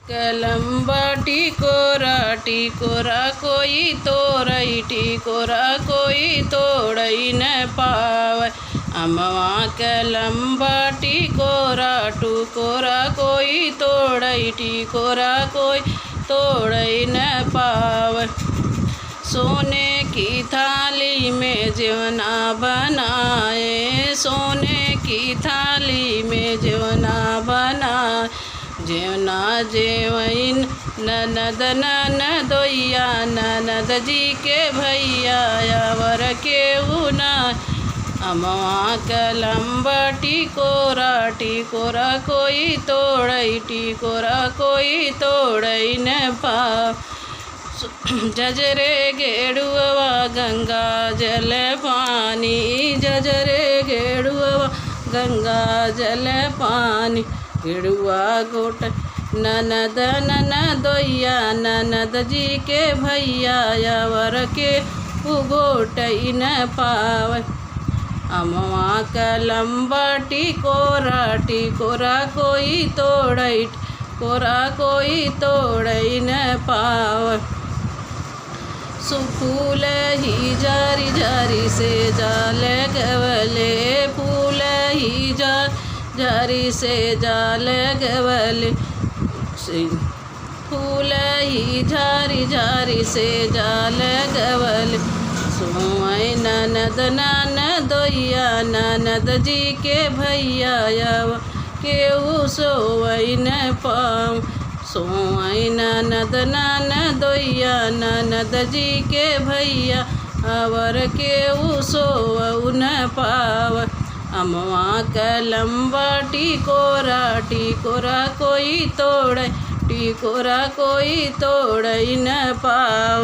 कलम्बा टिकोरा कोई तोड़ई टिकोरा कोई तोड़ई न पावै। अमवा कलम्बा टिकोरा टुकोरा कोई तोड़ई टिकोरा कोई तोड़ई न पावै। सोने की थाली में जेवना बनाए, सोने की थाली में जेवना बनाए। जेवना जेवइन ननद ननदोइया ननद जी के भैया यावर के उना। अमवा कलम्बा टिकोरा कोई तोड़ई टिकोरा कोई तोड़ई न पाव। जजरे गेड़ुआ गंगा जल पानी, जजरे गेड़ुआ गंगा जल पानी। गेड़ुआ गोट ननद ननदोइया ननद जी के भैया यावर के उगोटई न पावै। अमवा कलम्बा टिकोरा कोई तोड़ई टिकोरा कोई तोड़ई न पावै। फूल ही जारी जारी से जाल गवले, फूल ही जारी से जाल गवले। फूल ही जारी जारी से जाल गवले। सोई ननद ननदोइया ननद जी के भैया याव केहू सोई न पाव। सोई ननद ननदोइया ननद जी के भैया अवर केहू सोऊ न पाव। अमवा कलम्बा टिकोरा कोई तोड़ई टिकोरा कोई तोड़ई न पाव।